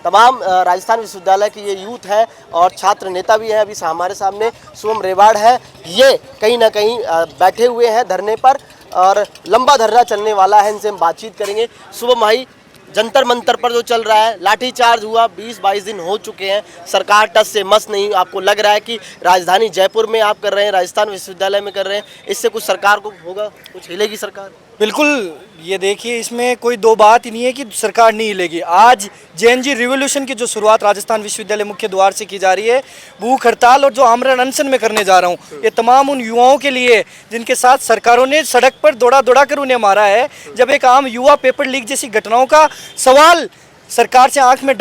तमाम राजस्थान विश्वविद्यालय की ये यूथ है और छात्र नेता भी हैं। अभी हमारे सामने शुभम रेवाड़ है, ये कहीं ना कहीं बैठे हुए हैं धरने पर और लंबा धरना चलने वाला है। इनसे हम बातचीत करेंगे। शुभम भाई, जंतर मंतर पर जो चल रहा है, लाठीचार्ज हुआ, 20-22 दिन हो चुके हैं, सरकार टस से मस नहीं। आपको लग रहा है कि राजधानी जयपुर में आप कर रहे हैं, राजस्थान विश्वविद्यालय में कर रहे हैं, इससे कुछ सरकार को होगा, कुछ हिलेगी सरकार? बिल्कुल, ये देखिए, इसमें कोई दो बात ही नहीं है कि सरकार नहीं हिलेगी। आज जेएनजी रिवॉल्यूशन की जो शुरुआत राजस्थान विश्वविद्यालय मुख्य द्वार से की जा रही है, भूख हड़ताल और जो आमरण अनशन में करने जा रहा हूँ, ये तमाम उन युवाओं के लिए जिनके साथ सरकारों ने सड़क पर दौड़ा दौड़ा कर उन्हें मारा है। जब एक आम युवा पेपर लीक जैसी घटनाओं का सवाल सरकार से आंख में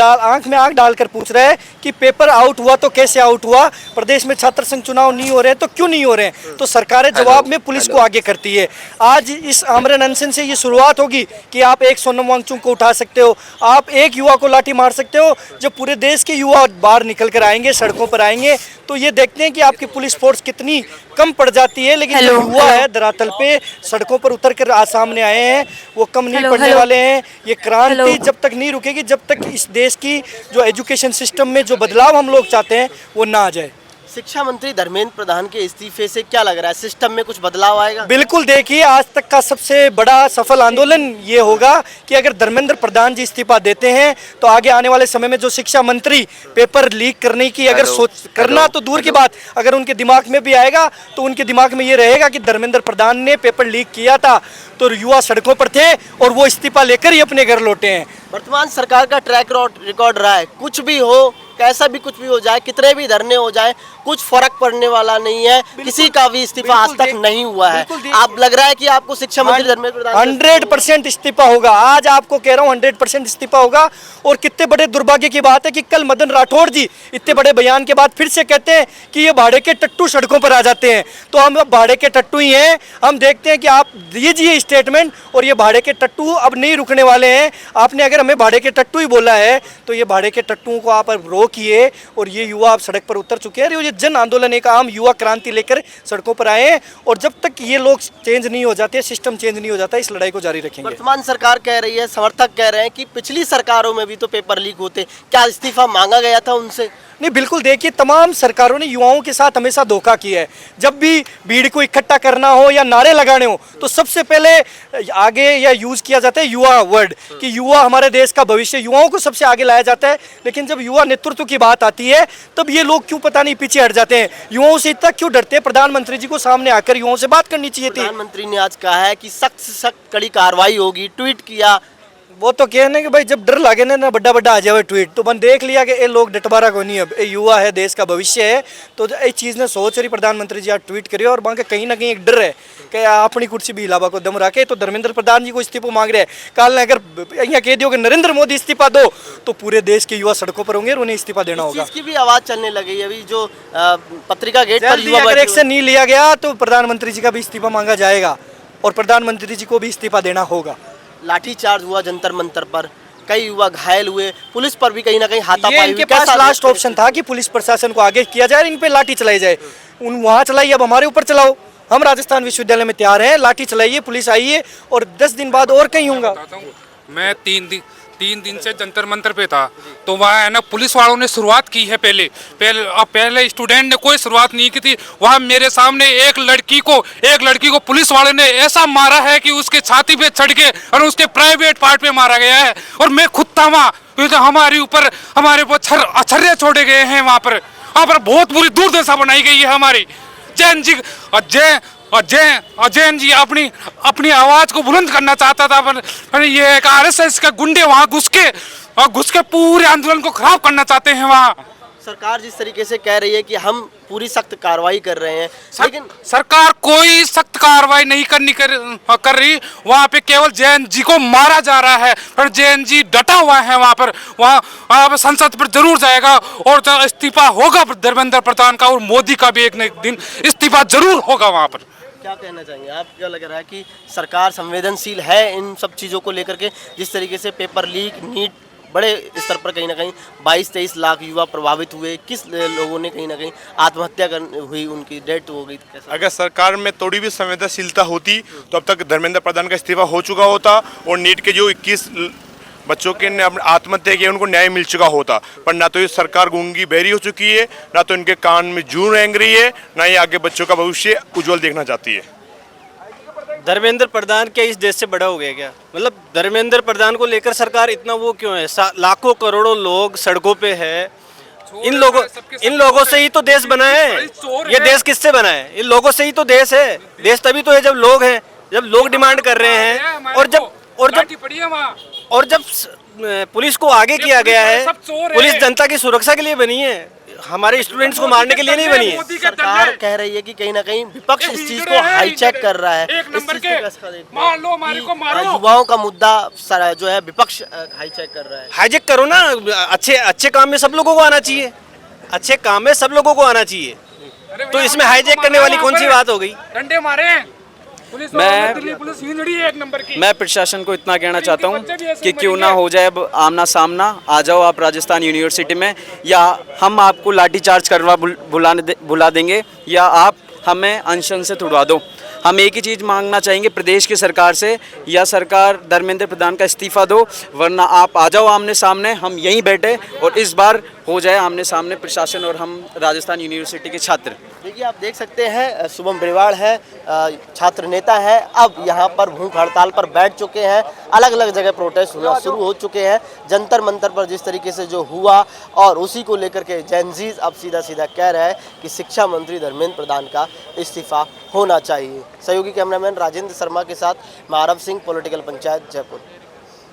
आंख डालकर पूछ रहा है कि पेपर आउट हुआ तो कैसे आउट हुआ, प्रदेश में छात्र संघ चुनाव नहीं हो रहे तो क्यों नहीं हो रहे हैं, तो सरकारें जवाब में पुलिस को आगे करती है। आज इस आमरण अनशन से ये शुरुआत होगी कि आप एक सोनम वांगचुक को उठा सकते हो, आप एक युवा को लाठी मार सकते हो। जब पूरे देश के युवा बाहर निकल कर आएंगे, सड़कों पर आएंगे, तो ये देखते हैं कि आपकी पुलिस फोर्स कितनी कम पड़ जाती है। लेकिन जो युवा है धरातल पे सड़कों पर उतर कर सामने आए हैं, वो कम नहीं पड़ने वाले हैं। ये क्रांति जब तक नहीं रुकेगी, जब तक इस देश की जो एजुकेशन सिस्टम में जो बदलाव हम लोग चाहते हैं वो ना आ जाए। शिक्षा मंत्री धर्मेंद्र प्रधान के इस्तीफे से क्या लग रहा है, सिस्टम में कुछ बदलाव आएगा? बिल्कुल, देखिए, आज तक का सबसे बड़ा सफल आंदोलन ये होगा कि अगर धर्मेंद्र प्रधान जी इस्तीफा देते हैं तो आगे आने वाले समय में जो शिक्षा मंत्री पेपर लीक करने की अगर सोच करना तो दूर की बात, अगर उनके दिमाग में भी आएगा तो उनके दिमाग में ये रहेगा कि धर्मेंद्र प्रधान ने पेपर लीक किया था तो युवा सड़कों पर थे और वो इस्तीफा लेकर ही अपने घर लौटे हैं। वर्तमान सरकार का ट्रैक रिकॉर्ड रहा है, कुछ भी हो, कैसा भी कुछ भी हो जाए, कितने भी धरने हो जाए, कुछ फर्क पड़ने वाला नहीं है। किसी का भी इस्तीफा आज तक नहीं हुआ है। आप लग रहा है कि आपको शिक्षा मंत्री धर्मेंद्र प्रधान 100% इस्तीफा होगा। आज आपको कह रहा हूँ 100% इस्तीफा होगा। और कितने बड़े दुर्भाग्य की बात है कि कल मदन राठौड़ जी इतने बड़े बयान के बाद फिर से कहते हैं कि ये भाड़े के टट्टू सड़कों पर आ जाते हैं। तो हम अब भाड़े के टट्टू ही हैं। हम देखते हैं कि आप दीजिए स्टेटमेंट, और ये भाड़े के टट्टू अब नहीं रुकने वाले हैं। आपने अगर हमें भाड़े के टट्टू ही बोला है तो ये भाड़े के टट्टुओं को आप रोकिए। और ये युवा अब सड़क पर उतर चुके हैं। ये जन आंदोलन एक आम युवा क्रांति लेकर सड़कों पर आए हैं और जब तक ये लोग चेंज नहीं हो जाते, सिस्टम चेंज नहीं हो जाता, इस लड़ाई को जारी रखेंगे। वर्तमान सरकार कह रही है, समर्थक कह रहे हैं कि पिछली सरकारों में भी तो पेपर लीक होते, क्या इस्तीफा मांगा गया था उनसे? नहीं, बिल्कुल, देखिए, तमाम सरकारों ने युवाओं के साथ हमेशा धोखा किया है। जब भी भीड़ को इकट्ठा करना हो या नारे लगाने हो तो सबसे पहले आगे या यूज किया जाता है युवा वर्ड, कि युवा हमारे देश का भविष्य, युवाओं को सबसे आगे लाया जाता है। लेकिन जब युवा नेतृत्व की बात आती है तब ये लोग क्यों पता नहीं पीछे हट जाते हैं। युवाओं से इतना क्यों डरते हैं? प्रधानमंत्री जी को सामने आकर युवाओं से बात करनी चाहिए थी। प्रधानमंत्री ने आज कहा है कि सख्त से सख्त कड़ी कार्रवाई होगी, ट्वीट किया। वो तो कहने कि भाई जब डर लागे ना बड़ा बड़ा आ जाए ट्वीट, तो मन देख लिया कि ये लोग डटबारा को नहीं, अब ये युवा है, देश का भविष्य है। तो इस चीज़ ने सोच रही प्रधानमंत्री जी आज ट्वीट करिए। और वहाँ के कहीं ना कहीं एक डर है कि अपनी कुर्सी भी हिलावा को दम रखे, तो धर्मेंद्र प्रधान जी को इस्तीफा मांग रहे हैं। कल अगर यहाँ कह दियो कि नरेंद्र मोदी इस्तीफा दो तो पूरे देश के युवा सड़कों पर होंगे और उन्हें इस्तीफा देना होगा। इसकी भी आवाज़ चलने लगी है अभी, जो पत्रिका गेट पर युवा अगर एक्शन नहीं लिया गया तो प्रधानमंत्री जी का भी इस्तीफा मांगा जाएगा और प्रधानमंत्री जी को भी इस्तीफा देना होगा। लाठीचार्ज हुआ जंतर मंतर पर, कई युवा घायल हुए, पुलिस पर भी कहीं ना कहीं हाथापाई हुई। इनके पास लास्ट ऑप्शन था कि पुलिस प्रशासन को आगे किया जाए, इन पे लाठी चलाई जाए। उन वहाँ चलाई, अब हमारे ऊपर चलाओ। हम राजस्थान विश्वविद्यालय में तैयार हैं, लाठी चलाइए, पुलिस आइए, और 10 दिन बाद और कहीं होगा। मैं 3 दिन से जंतर मंतर पे था, तो वहाँ है ना पुलिस वालों ने शुरुआत की है। पहले स्टूडेंट ने कोई शुरुआत नहीं की थी। वहाँ मेरे सामने एक लड़की को पुलिस वाले ने ऐसा मारा है कि उसके छाती पे चढ़ के और उसके प्राइवेट पार्ट पे मारा गया है। और मैं खुद था वहाँ, तो हमारे ऊपर अछर्रे छोड़े गए हैं। वहाँ पर बहुत बुरी दुर्दशा बनाई गई है हमारी। जैन जी जैन जी अपनी आवाज को बुलंद करना चाहता था, पर ये एक आरएसएस का गुंडे वहाँ घुस के पूरे आंदोलन को खराब करना चाहते हैं। वहाँ सरकार जिस तरीके से कह रही है कि हम पूरी सख्त कार्रवाई कर रहे हैं, लेकिन सरकार कोई सख्त कार्रवाई नहीं कर रही। वहाँ पे केवल जैन जी को मारा जा रहा है, पर जैन जी डटा हुआ है। वहाँ संसद पर जरूर जाएगा और इस्तीफा होगा धर्मेंद्र प्रधान का, और मोदी का भी एक दिन इस्तीफा जरूर होगा वहाँ पर। क्या कहना चाहेंगे आप? क्या लग रहा है कि सरकार संवेदनशील है इन सब चीज़ों को लेकर के? जिस तरीके से पेपर लीक, नीट, बड़े स्तर पर कहीं ना कहीं 22-23 लाख युवा प्रभावित हुए, किस लोगों ने कहीं ना कहीं आत्महत्या हुई, उनकी डेथ हो गई। अगर सरकार में थोड़ी भी संवेदनशीलता होती तो अब तक धर्मेंद्र प्रधान का इस्तीफा हो चुका होता और नीट के जो 21 बच्चों के ने अपने आत्महत्या की उनको न्याय मिल चुका होता, पर ना तो ये सरकार गूंगी बहरी हो चुकी है, ना तो इनके कान में जूं रेंग रही है, ना ही आगे बच्चों का भविष्य उज्जवल देखना चाहती है। धर्मेंद्र प्रधान क्या इस देश से बड़ा हो गया क्या? मतलब धर्मेंद्र प्रधान को लेकर सरकार इतना वो क्यों है? लाखों करोड़ों लोग सड़कों पे है। इन लोगों से ही तो देश बना है। ये देश किससे बना है? इन लोगों से ही तो देश है। देश तभी तो है जब लोग हैं, जब लोग डिमांड कर रहे हैं। और जब पुलिस को आगे किया गया है, पुलिस जनता की सुरक्षा के लिए बनी है, हमारे स्टूडेंट्स को मारने के लिए नहीं बनी है। सरकार कह रही है कि कहीं ना कहीं विपक्ष इस चीज को हाईजैक कर रहा है। इस चीज को कैसे देखते हैं कि युवाओं का मुद्दा जो है विपक्ष हाईजैक कर रहा है? हाईजैक करो ना, अच्छे काम में सब लोगों को आना चाहिए। अच्छे काम में सब लोगों को आना चाहिए, तो इसमें हाईजैक करने वाली कौन सी बात हो गई? डंडे मारे मैं प्रशासन को इतना कहना चाहता हूँ कि क्यों ना हो जाए अब आमना सामना, आ जाओ आप राजस्थान यूनिवर्सिटी में, या हम आपको लाठीचार्ज करवा बुला देंगे, या आप हमें अनशन से छुड़वा दो। हम एक ही चीज़ मांगना चाहेंगे प्रदेश की सरकार से, या सरकार धर्मेंद्र प्रधान का इस्तीफा दो, वरना आप आ जाओ आमने सामने, हम यहीं बैठे और इस बार हो जाए आमने सामने प्रशासन और हम राजस्थान यूनिवर्सिटी के छात्र। देखिए आप देख सकते हैं शुभम रेवाड़ है, छात्र नेता है, अब यहाँ पर भूख हड़ताल पर बैठ चुके हैं। अलग अलग जगह प्रोटेस्ट होना शुरू हो चुके हैं। जंतर मंतर पर जिस तरीके से जो हुआ और उसी को लेकर के जेनजीज अब सीधा सीधा कह रहा है कि शिक्षा मंत्री धर्मेंद्र प्रधान का इस्तीफा होना चाहिए। सहयोगी कैमरामैन राजेंद्र शर्मा के साथ मैं आरव सिंह, पॉलिटिकल पंचायत, जयपुर।